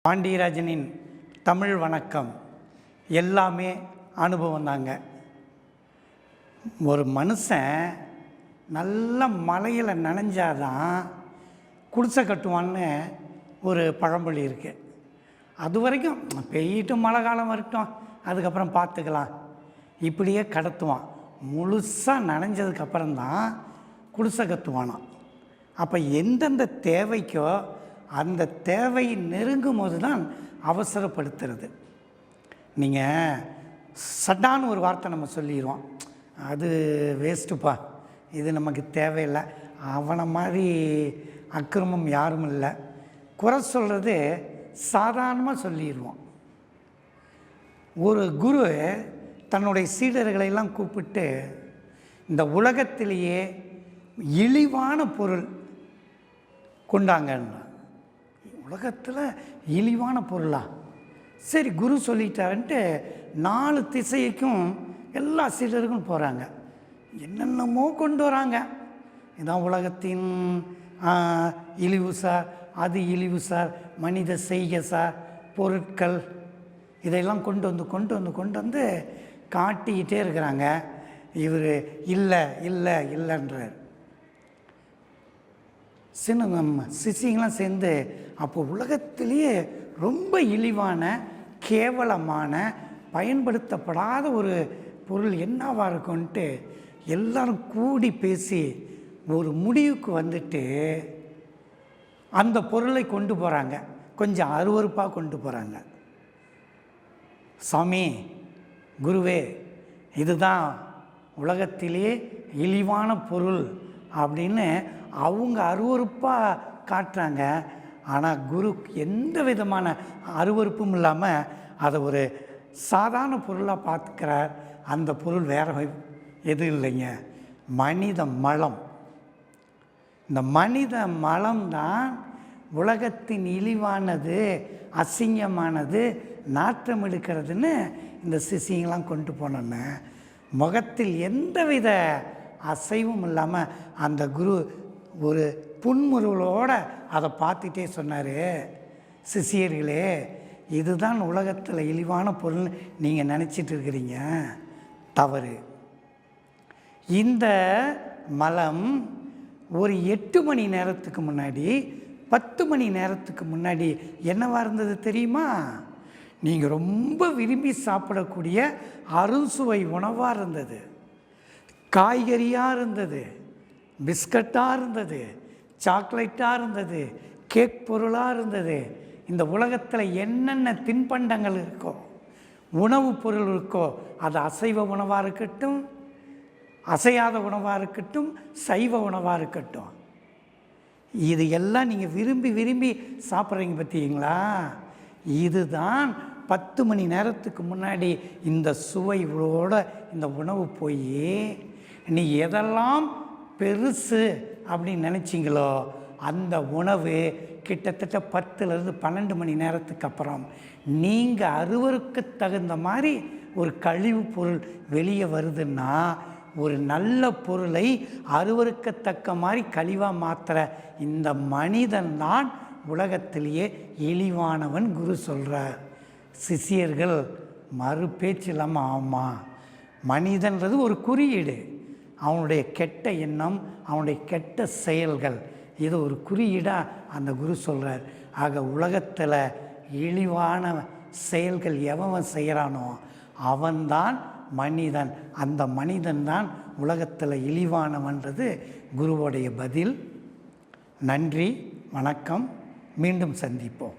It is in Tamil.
பாண்டியராஜனின் தமிழ் வணக்கம். எல்லாமே அனுபவம் தாங்க. ஒரு மனுஷன் நல்ல மழையில் நனைஞ்சாதான் குடிசை கட்டுவான்னு ஒரு பழமொழி இருக்குது. அது வரைக்கும் பெய்யிட்டும் மழை காலம் வரட்டும், அதுக்கப்புறம் பார்த்துக்கலாம், இப்படியே கடத்துவான். முழுசாக நனைஞ்சதுக்கப்புறம்தான் குடிசை கட்டுவானான். அப்போ எந்தெந்த தேவைக்கோ அந்த தேவை நெருங்கும் போது தான் அவசரப்படுத்துறது. நீங்கள் சட்டான்னு ஒரு வார்த்தை நம்ம சொல்லிடுவோம், அது வேஸ்ட்டுப்பா, இது நமக்கு தேவையில்லை, அவனை மாதிரி அக்கிரமம் யாரும் இல்லை, குறை சொல்கிறது சாதாரணமாக சொல்லிடுவோம். ஒரு குரு தன்னுடைய சீடர்களையெல்லாம் கூப்பிட்டு, இந்த உலகத்திலேயே இழிவான பொருள் கொண்டாங்கன்னு. உலகத்தில் இழிவான பொருளா? சரி, குரு சொல்லிட்டாருன்ட்டு 4 திசைக்கும் எல்லா சீடருக்கும் போகிறாங்க. என்னென்னமோ கொண்டு வராங்க. இதான் உலகத்தின் இழிவு சார், அது இழிவு சார், மனித செய்கை சார், பொருட்கள், இதையெல்லாம் கொண்டு வந்து காட்டிக்கிட்டே இருக்கிறாங்க. இவர் இல்லை இல்லை இல்லைன்றார். நம்ம சிசிங்கெலாம் சேர்ந்து, அப்போ உலகத்திலேயே ரொம்ப இழிவான, கேவலமான, பயன்படுத்தப்படாத ஒரு பொருள் என்னவாக இருக்கும்ன்ட்டு எல்லாரும் கூடி பேசி ஒரு முடிவுக்கு வந்துட்டு அந்த பொருளை கொண்டு போகிறாங்க. கொஞ்சம் அருவருப்பாக கொண்டு போகிறாங்க. சாமி, குருவே, இதுதான் உலகத்திலே இழிவான பொருள் அப்படின்னு அவங்க அருவருப்பாக காட்டுறாங்க. ஆனால் குரு எந்த விதமான அருவருப்பும் இல்லாமல் அதை ஒரு சாதாரண பொருளாக பார்த்துக்கிறார். அந்த பொருள் வேறு எதுவும் இல்லைங்க, மனித மலம். இந்த மனித மலம்தான் உலகத்தின் இழிவானது, அசிங்கமானது, நாற்றம் எடுக்கிறதுன்னு இந்த சிசிங்கெலாம் கொண்டு போனோன்னு முகத்தில் எந்தவித அசைவும் இல்லாமல் அந்த குரு ஒரு புன்முறுவலோடு அதை பார்த்துட்டே சொன்னார், சிஷியர்களே, இதுதான் உலகத்தில் இழிவான பொருள்னு நீங்கள் நினச்சிட்டு இருக்கிறீங்க, தவறு. இந்த மலம் ஒரு 8 மணி நேரத்துக்கு முன்னாடி, 10 மணி நேரத்துக்கு முன்னாடி என்னவாக இருந்தது தெரியுமா? நீங்கள் ரொம்ப விரும்பி சாப்பிடக்கூடிய அறுசுவை உணவாக இருந்தது, காய்கறியாக இருந்தது, பிஸ்கட்டாக இருந்தது, சாக்லேட்டாக இருந்தது, கேக் பொருளாக இருந்தது. இந்த உலகத்தில் என்னென்ன தின்பண்டங்கள் இருக்கோ, உணவுப் பொருள் இருக்கோ, அது அசைவ உணவாக இருக்கட்டும், அசையாத உணவாக இருக்கட்டும், சைவ உணவாக இருக்கட்டும், இது எல்லாம் நீங்கள் விரும்பி விரும்பி சாப்பிட்றீங்க பார்த்தீங்களா? இதுதான் 10 மணி நேரத்துக்கு முன்னாடி இந்த சுவையோட இந்த உணவு போய் நீ எதெல்லாம் பெருசு அப்படின்னு நினச்சிங்களோ அந்த உணவு கிட்டத்தட்ட 10லேருந்து 12 மணி நேரத்துக்கு அப்புறம் நீங்கள் அருவருக்கு தகுந்த மாதிரி ஒரு கழிவு பொருள் வெளியே வருதுன்னா, ஒரு நல்ல பொருளை அருவருக்கத்தக்க மாதிரி கழிவாக மாற்றுற இந்த மனிதன்தான் உலகத்திலேயே இழிவானவன் குரு சொல்கிறார். சிஷியர்கள் மறு பேச்சு இல்லாமல், ஆமாம், மனிதன்றது ஒரு குறியீடு, அவனுடைய கெட்ட எண்ணம், அவனுடைய கெட்ட செயல்கள், இது ஒரு குறியீடாக அந்த குரு சொல்கிறார். ஆக உலகத்தில் இழிவான செயல்கள் எவன் செய்கிறானோ அவன்தான் மனிதன், அந்த மனிதன்தான் உலகத்தில் இழிவானவன்றது குருவோடைய பதில். நன்றி, வணக்கம், மீண்டும் சந்திப்போம்.